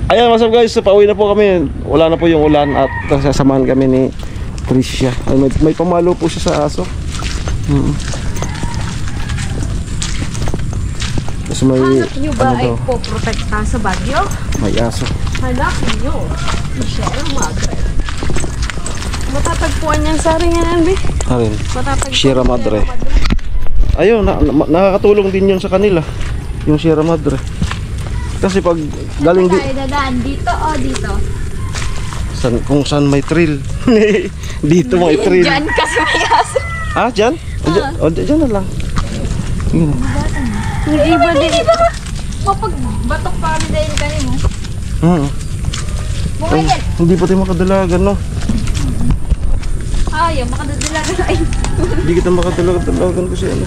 Ayan, what's up guys, so, pauwi na po kami. Wala na po yung ulan at sasamahan kami ni Tricia. Ay, may pamalo po siya sa aso. Tapos may Hanap nyo ba ano ay daw, poprotekta sa bagyo? may aso. Hanap nyo. Sierra Madre. Matatagpuan yan sa ringan, Bi. Arin, Matatagpuan Sierra Madre. Ayun, nakakatulong din yun sa kanila, yung Sierra Madre. Kasi pag galing Tayo dadaan dito o dito? kung saan may trail. Dito may trail. Diyan kasi may aso. Ah, dyan? O, dyan na lang. Yun. Hindi ba din? Mapagbatok pa kami dahil kami mo. Mukha yan. Hindi pa tayo makadalagan, no? Ayaw, makadadalagan ay. Hindi kita makadalagan kasi ano.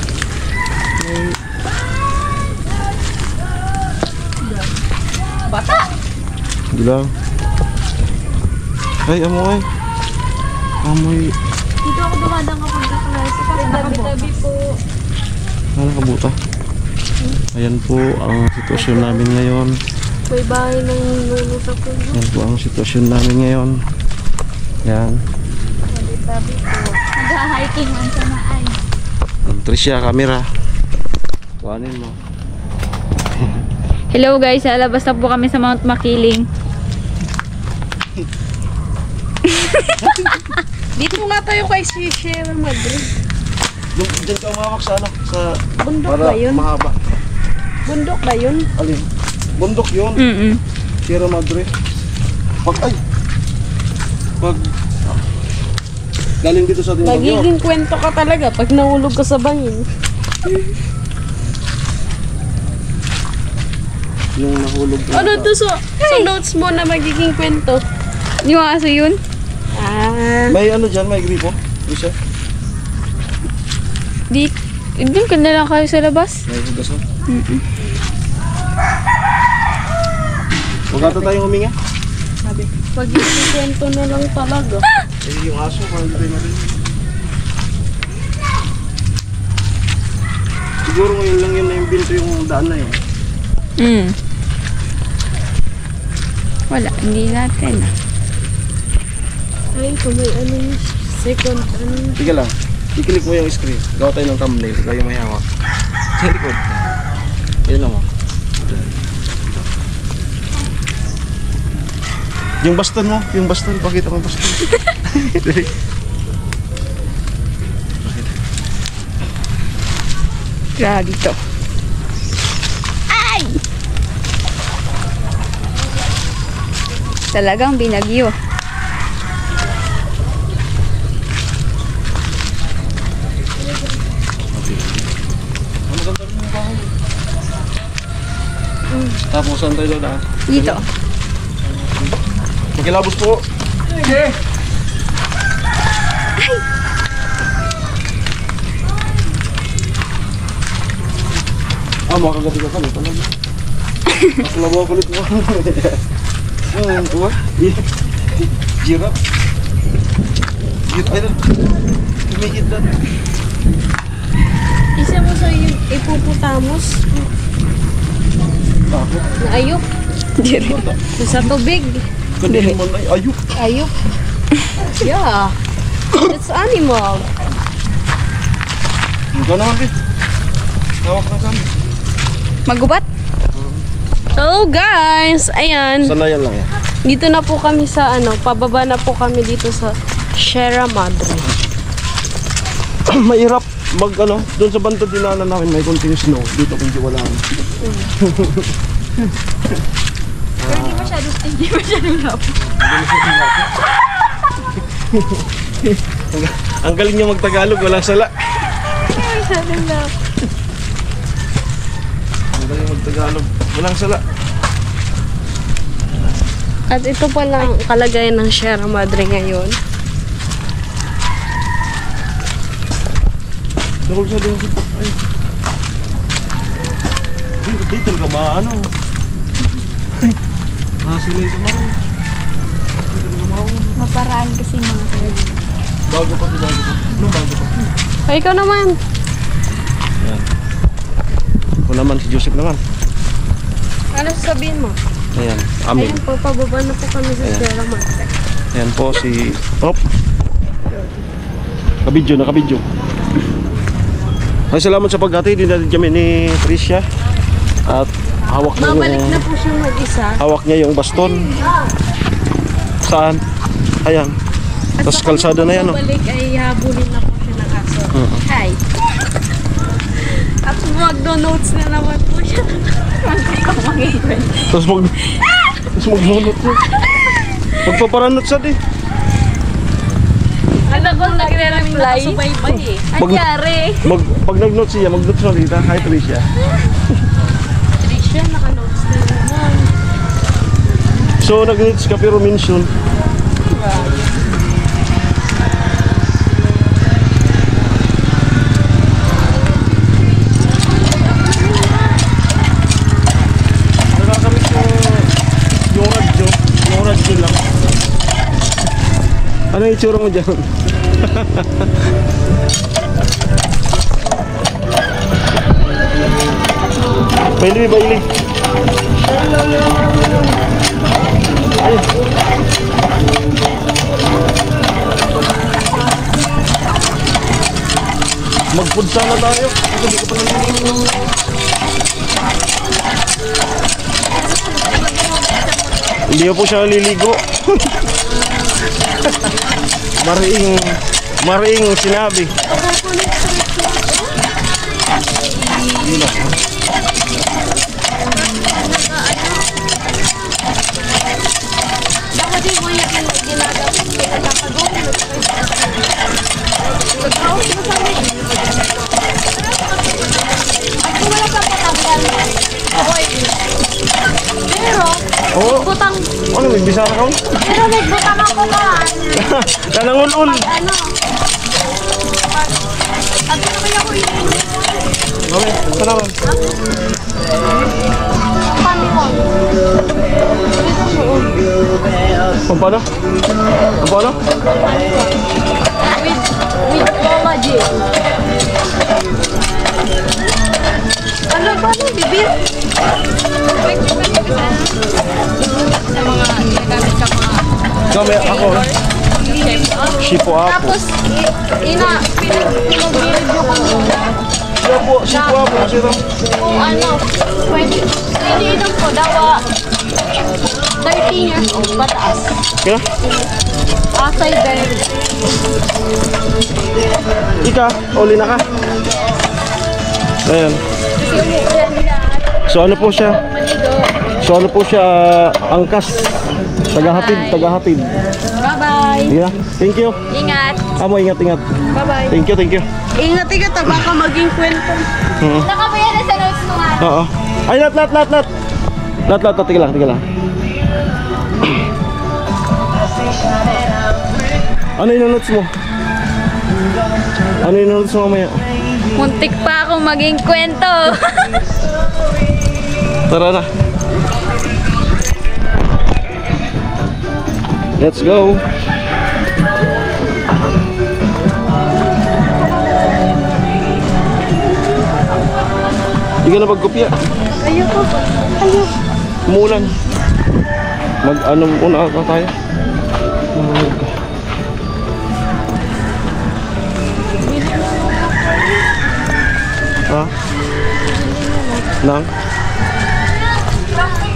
Bata! Hindi lang. Ay, amoy. Amoy. Dito ako dumadang kapag naklase kasi tabi-tabi po. Ano kabuta? Ayan po ang sitwasyon namin ngayon. May bahay ng nuno sa puno. Ayan po ang sitwasyon namin ngayon. Yan. Tabi-tabi po. Nag-hiking man sa naan. Tricia, camera. Kuhanin mo. Hello guys, lalabas na po kami sa Mount Makiling. Dito nga tayo kay Sierra Madre. Diyan ka umawak sa ano? Sa Bundok para ba yun? mahaba. Bundok ba yun? Alin? Bundok yun. Sierra Madre. Pag galing dito sa ating bagyo. Magiging kwento ka talaga pag nahulog ka sa bangin. Yung nahulog ka. Ano to sa notes mo na magiging kwento? Yung aso yun? May ano dyan, may gripo. Isa. Doon ka na lang kayo sa labas. May hugasan. Huwag ata tayong huminga. Sabi, magiging kwento na lang talaga. Eh, yung aso, parang tayo na rin. Siguro ngayon lang yun na yung binto yung daan na yun. Wala, hindi natin. Ay, kung may ano yung second ano. Sige lang, i-click mo yung screen. Gawa tayo ng thumbnail, ikaw yung may hawak. Sa likod. Yan lang mo. Yung baston mo, pakita mo yung baston. Grabe to. Ay! Talagang binagyo. Tapos saan tayo doon? Dito. Makilabos po. Sige. Makagabi ka kami. Nakalabaw kulit mo. Ano tuwa? Jirap. Ay na. Tumigit na. Isa mo sa yung ipuputamos. Bakit? Na ayok. Sa tubig. Kanina man ay ayok. Ayok. Yeah. It's animal. Ikaw naman, Pete. Tawag na kami. Magubat? So guys, ayan. Sanayan lang yan. Dito na po kami sa ano, pababa na po kami dito sa Sierra Madre. Mahirap mag ano, doon sa banda dinanan namin may konting snow. Dito kundi wala. Pero hindi masyado lap. Ang galing niya magtagalog, walang sala. Masyado lap. Ang galing magtagalog, walang sala. At ito pa lang ang kalagayan ng Sierra Madre ngayon. Dahil sa din siya. Ay. Dito ka maano. Sila yung sumaro. Maparaan kasi mga talaga. Bago pa. Anong bago pa? Ay, ikaw naman. Yan. Ako naman, si Joseph naman. Ano sasabihin mo? Ayan, amin. Ayun po, pababa na po kami sa Sierra Madre. Ayan po si Kabidyo, nakabidyo. Ay, salamat sa paghati. Din natin kami ni Tricia. At hawak niya Babalik yung, na po siya mag-isa. hawak niya yung baston. Saan? Ayan. At Tapos saka kalsada na yan, oh. Babalik ay habulin na po siya ng aso. Hi. At magdo-notes na naman po siya. Tapos magnunot niya. Magpaparanot sa di. Alam ko nagre-reply. Subaybay eh. Anyari. Pag nag-note siya, mag-note siya dito. Hi, Tricia. Tricia, naka-notes na naman. So, nag-notes ka pero mention. Nakakamit yung radyo. Yung radyo lang. Ano yung itsura mo dyan? Bailey, Bailey. Mag-food sana tayo. Hindi ka pa naliligo. Hindi po siya naliligo. Maring sinabi. Dapat din mo yung ginagawa. Pero, Oo. butang, Ano, may bisara ka? pero nagbutang ako ba? Nanangul-ul. Ano? At naman ako ininom. Okay, ito naman. Pamimon. Pampano? Pampano? With collagen. Ano ba no, bibir? Sa mga nagamit ka mga Kami, ako. Shipo apo. tapos, pinag-video ko muna Shipo apo. Sino? kung ano, pwede, iniinom ko daw 13 years old, pataas. Kaya? Asay dahil. Ika, uli na ka. Ayan. So ano po siya? Angkas. Tagahatid. Bye-bye. Sige na. Thank you. Ingat. Amo, ingat. Bye-bye. Thank you. Ingat, baka maging kwento. Nakabayan na sa notes mo nga. Oo. Ay, lat. Tiga lang. Ano yung notes mo? Ano yung notes mo mamaya? Muntik pa akong maging kwento. Tara na. Let's go. Hindi ka na magkopya. Ayoko. Umulan. Mag-ano muna ka tayo. Ha? Nang?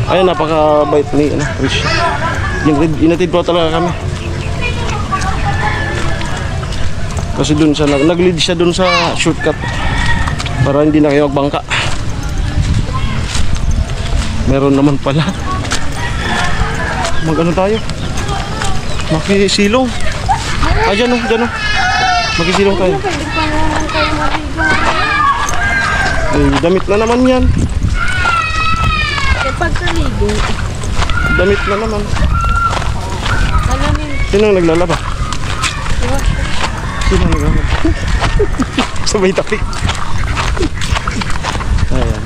Ayun, napaka-bait ni Trish. Inatid po talaga kami. Kasi dun siya, nag-lead siya dun sa shortcut para hindi na kayo magbangka. Meron naman pala. Mag-ano tayo? Makisilong. Ah, dyan o. Makisilong tayo. Pwede pa naman kayo maligo. Ay, damit na naman yan. Kapag kaligo, Damit na naman. ano nin? Sino ang naglalaba? Sino ang naglalaba? Sabay tapik. Ayan.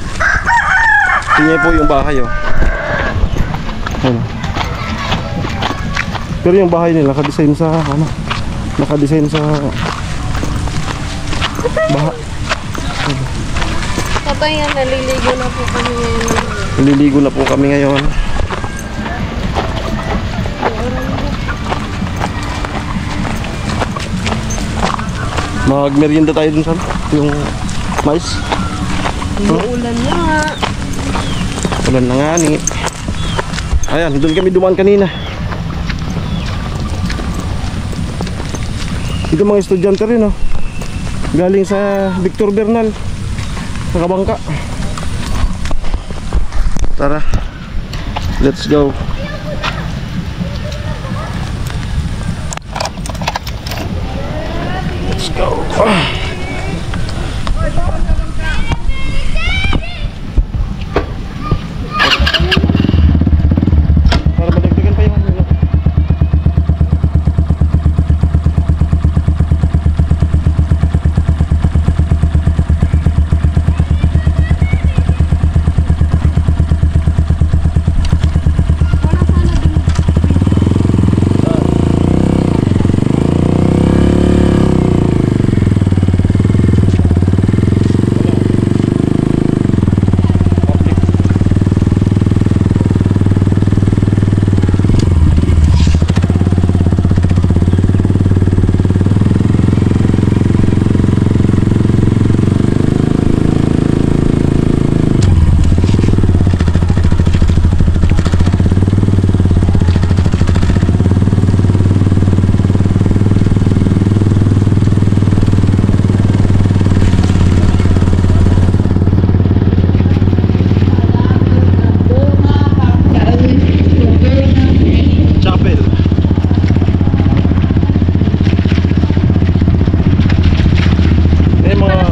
Tingnan po yung bahay, oh. Ayan. Pero yung bahay nila nakadesign sa baha. Tatay yan, naliligo na po kami ngayon. Naliligo na po kami ngayon. Magmerienda tayo dun sa yung mais. Uulan na nga. Ulan na nga ni. Ayan, doon kami dumaan kanina. Ito mga estudyante rin, oh. Galing sa Victor Bernal. Sa Kabangka. Tara. Let's go. Let's go. Para madagdagan pa yung ano. Wala sana din. Chapel. Eh mga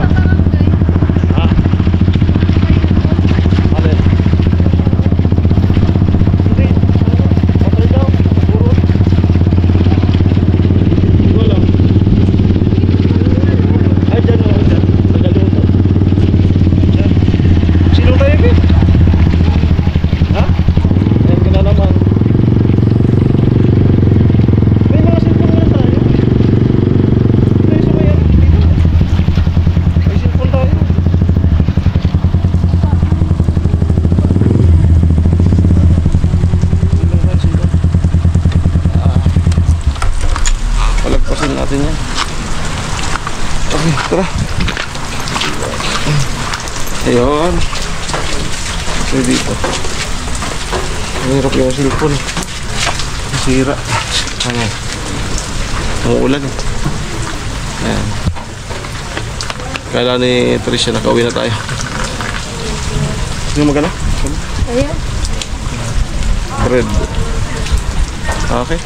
ha? Ano yun? Hindi. Patay daw. Puro. Wala. Ay, dyan o. Dyan. Tagaluto. Dyan. Sino tayo, Pete? Ha? Ayan ka na naman. May mga cellphone na tayo. May isa ba yan? Dito. May cellphone tayo. Silong. Palagpasin natin yan. Okay, tara. Ayun. Okay, dito. Mahirap yung cellphone. Sira. Ayan. Umuulan eh. Ayan. Kala ni Tricia nakauwi na tayo. Sino magana? Ayan. Red. Okay.